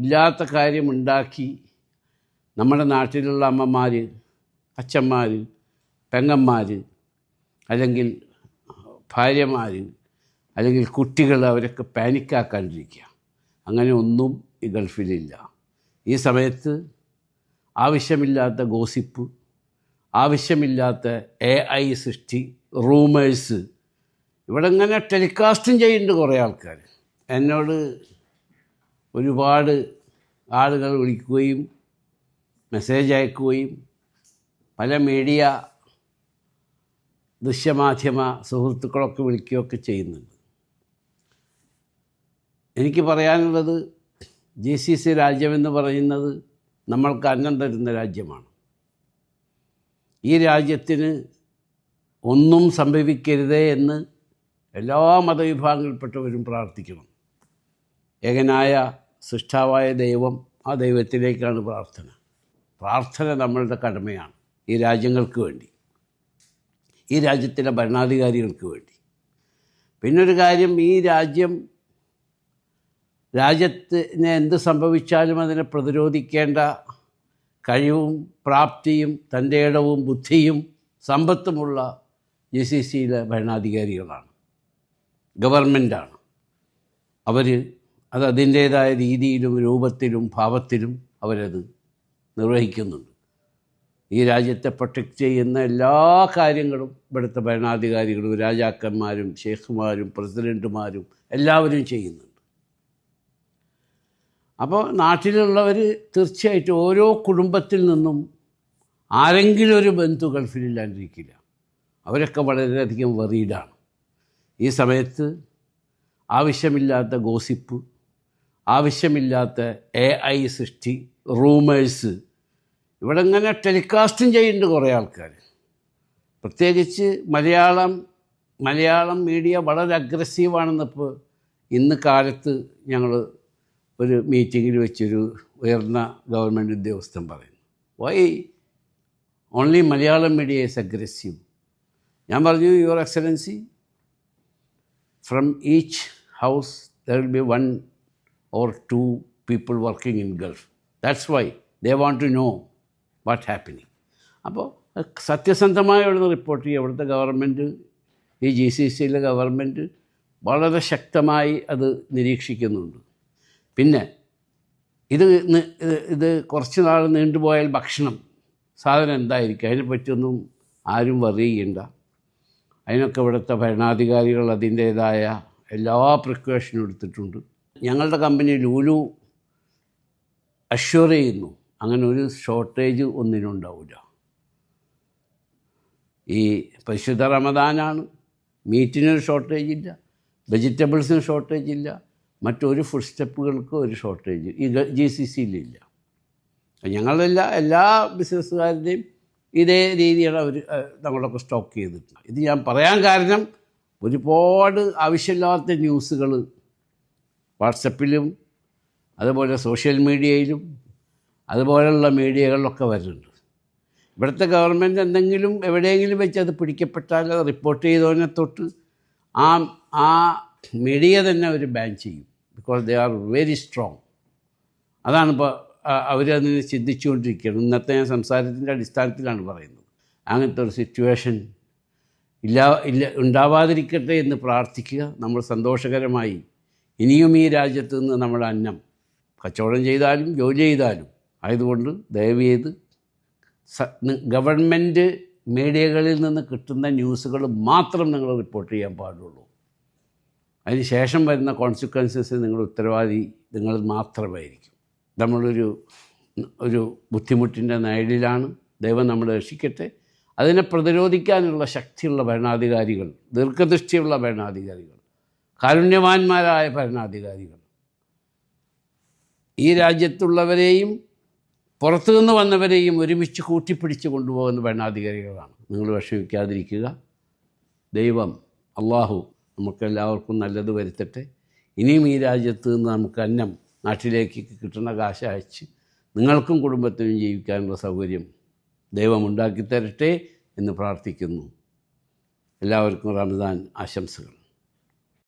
ഇല്ലാത്ത കാര്യമുണ്ടാക്കി നമ്മുടെ നാട്ടിലുള്ള അമ്മമാർ, അച്ഛന്മാർ, പെങ്ങന്മാർ, അല്ലെങ്കിൽ ഭാര്യമാർ, അല്ലെങ്കിൽ കുട്ടികൾ അവരൊക്കെ പാനിക്കാക്കാണ്ടിരിക്കുക. അങ്ങനെ ഒന്നും ഈ ഗൾഫിലില്ല. ഈ സമയത്ത് ആവശ്യമില്ലാത്ത ഗോസിപ്പ്, ആവശ്യമില്ലാത്ത AI സൃഷ്ടി, റൂമേഴ്സ് ഇവിടെ ഇങ്ങനെ ടെലികാസ്റ്റും ചെയ്യുന്നുണ്ട് കുറേ ആൾക്കാർ. എന്നോട് ഒരുപാട് ആളുകൾ വിളിക്കുകയും മെസ്സേജ് അയക്കുകയും പല മീഡിയ ദൃശ്യമാധ്യമ സുഹൃത്തുക്കളൊക്കെ വിളിക്കുകയൊക്കെ ചെയ്യുന്നുണ്ട്. എനിക്ക് പറയാനുള്ളത്, GCC രാജ്യമെന്ന് പറയുന്നത് നമ്മൾക്ക് അന്നം തരുന്ന രാജ്യമാണ്. ഈ രാജ്യത്തിന് ഒന്നും സംഭവിക്കരുതേ എന്ന് എല്ലാ മതവിഭാഗങ്ങളിൽപ്പെട്ടവരും പ്രാർത്ഥിക്കണം. ഏകനായ സൃഷ്ടാവായ ദൈവം, ആ ദൈവത്തിലേക്കാണ് പ്രാർത്ഥന നമ്മളുടെ കടമയാണ്. ഈ രാജ്യങ്ങൾക്ക് വേണ്ടി, ഈ രാജ്യത്തിലെ ഭരണാധികാരികൾക്ക് വേണ്ടി. പിന്നൊരു കാര്യം, ഈ രാജ്യത്തിന് എന്ത് സംഭവിച്ചാലും അതിനെ പ്രതിരോധിക്കേണ്ട കഴിവും പ്രാപ്തിയും തൻ്റെ ഇടവും ബുദ്ധിയും സമ്പത്തുമുള്ള GCCയിലെ ഭരണാധികാരികളാണ്, ഗവൺമെൻറ്റാണ്. അത് അതിൻ്റേതായ രീതിയിലും രൂപത്തിലും ഭാവത്തിലും അവരത് നിർവഹിക്കുന്നുണ്ട്. ഈ രാജ്യത്തെ പ്രൊട്ടക്റ്റ് ചെയ്യുന്ന എല്ലാ കാര്യങ്ങളും ഇവിടുത്തെ ഭരണാധികാരികളും രാജാക്കന്മാരും ഷേഖുമാരും പ്രസിഡൻറ്റുമാരും എല്ലാവരും ചെയ്യുന്നുണ്ട്. അപ്പോൾ നാട്ടിലുള്ളവർ തീർച്ചയായിട്ടും ഓരോ കുടുംബത്തിൽ നിന്നും ആരെങ്കിലും ഒരു ബന്ധു ഗൾഫിലില്ലാണ്ടിരിക്കില്ല. അവരൊക്കെ വളരെയധികം വറീഡാണ്. ഈ സമയത്ത് ആവശ്യമില്ലാത്ത ഗോസിപ്പ്, ആവശ്യമില്ലാത്ത AI സൃഷ്ടി, റൂമേഴ്സ് ഇവിടെ ഇങ്ങനെ ടെലികാസ്റ്റും ചെയ്യുന്നുണ്ട് കുറേ ആൾക്കാർ. പ്രത്യേകിച്ച് മലയാളം മീഡിയ വളരെ അഗ്രസീവാണെന്നിപ്പോൾ ഇന്ന് കാലത്ത് ഞങ്ങൾ ഒരു മീറ്റിങ്ങിൽ വെച്ചൊരു ഉയർന്ന ഗവൺമെൻറ് ഉദ്യോഗസ്ഥൻ പറയുന്നു. Why only Malayalam media is aggressive? ഞാൻ പറഞ്ഞു, your excellency, from each house there will be 1 or 2 people working in Gulf. That's why they want to know what happening. അപ്പോൾ സത്യസന്ധമായുള്ള റിപ്പോർട്ട് ചെയ്യുക. ഇവിടുത്തെ ഗവൺമെൻറ്, ഈ GCCയിലെ ഗവൺമെൻറ് വളരെ ശക്തമായി അത് നിരീക്ഷിക്കുന്നുണ്ട്. പിന്നെ ഇത് കുറച്ച് നാൾ നീണ്ടുപോയാൽ ഭക്ഷണം സാധനം എന്തായിരിക്കും, അതിനെപ്പറ്റിയൊന്നും ആരും വറിയണ്ട. അതിനൊക്കെ ഇവിടുത്തെ ഭരണാധികാരികൾ അതിൻ്റേതായ എല്ലാ പ്രിക്കോഷനും എടുത്തിട്ടുണ്ട്. ഞങ്ങളുടെ കമ്പനി ലൂലു അഷ്വർ ചെയ്യുന്നു, അങ്ങനെ ഒരു ഷോർട്ടേജ് ഒന്നിനും ഉണ്ടാവില്ല. ഈ പരിശുദ്ധ റമദാനാണ്, മീറ്റിനൊരു ഷോർട്ടേജ് ഇല്ല, വെജിറ്റബിൾസിന് ഷോർട്ടേജ് ഇല്ല, മറ്റൊരു ഫുഡ് സ്റ്റെപ്പുകൾക്കും ഒരു ഷോർട്ടേജ് ഈ GCCയിലില്ല. എല്ലാ ബിസിനസ്സുകാരുടെയും ഇതേ രീതിയാണ് അവർ നമ്മളൊക്കെ സ്റ്റോക്ക് ചെയ്തിട്ടുണ്ട്. ഇത് ഞാൻ പറയാൻ കാരണം, ഒരുപാട് ആവശ്യമില്ലാത്ത ന്യൂസുകൾ വാട്സപ്പിലും അതുപോലെ സോഷ്യൽ മീഡിയയിലും അതുപോലെയുള്ള മീഡിയകളിലൊക്കെ വരുന്നുണ്ട്. ഇവിടുത്തെ ഗവൺമെൻറ് എന്തെങ്കിലും എവിടെയെങ്കിലും വെച്ച് അത് പിടിക്കപ്പെട്ടാൽ അത് റിപ്പോർട്ട് ചെയ്തതിനെ തൊട്ട് ആ മീഡിയ തന്നെ അവർ ബാൻ ചെയ്യും. Because they are very strong. അതാണിപ്പോൾ അവരതിന് ചിന്തിച്ചുകൊണ്ടിരിക്കുകയാണ്. ഇന്നത്തെ ഞാൻ സംസാരത്തിൻ്റെ അടിസ്ഥാനത്തിലാണ് പറയുന്നത്. അങ്ങനത്തെ ഒരു സിറ്റുവേഷൻ ഉണ്ടാവാതിരിക്കട്ടെ എന്ന് പ്രാർത്ഥിക്കുക. നമ്മൾ സന്തോഷകരമായി ഇനിയും ഈ രാജ്യത്ത് നിന്ന് നമ്മുടെ അന്നം കച്ചവടം ചെയ്താലും ജോലി ചെയ്താലും ആയതുകൊണ്ട് ദയവ് ചെയ്ത് ഗവൺമെൻറ് മീഡിയകളിൽ നിന്ന് കിട്ടുന്ന ന്യൂസുകൾ മാത്രം നിങ്ങൾ റിപ്പോർട്ട് ചെയ്യാൻ പാടുള്ളൂ. അതിന് ശേഷം വരുന്ന കോൺസിക്വൻസസ് നിങ്ങൾ ഉത്തരവാദി നിങ്ങൾ മാത്രമായിരിക്കും. നമ്മളൊരു ബുദ്ധിമുട്ടിൻ്റെ നിഴലിലാണ്. ദൈവം നമ്മളെ രക്ഷിക്കട്ടെ. അതിനെ പ്രതിരോധിക്കാനുള്ള ശക്തിയുള്ള ഭരണാധികാരികൾ, ദീർഘദൃഷ്ടിയുള്ള ഭരണാധികാരികൾ, കാരുണ്യവാന്മാരായ ഭരണാധികാരികൾ ഈ രാജ്യത്തുള്ളവരെയും പുറത്തുനിന്ന് വന്നവരെയും ഒരുമിച്ച് കൂട്ടിപ്പിടിച്ച് കൊണ്ടുപോകുന്ന ഭരണാധികാരികളാണ്. നിങ്ങൾ വിഷമിക്കാതിരിക്കുക. ദൈവം അള്ളാഹു നമുക്കെല്ലാവർക്കും നല്ലത് വരുത്തട്ടെ. ഇനിയും ഈ രാജ്യത്ത് നിന്ന് നമുക്ക് അന്നം നാട്ടിലേക്ക് കിട്ടുന്ന കാശ് അയച്ച് നിങ്ങൾക്കും കുടുംബത്തിനും ജീവിക്കാനുള്ള സൗകര്യം ദൈവം ഉണ്ടാക്കി തരട്ടെ എന്ന് പ്രാർത്ഥിക്കുന്നു. എല്ലാവർക്കും റമദാൻ ആശംസകൾ.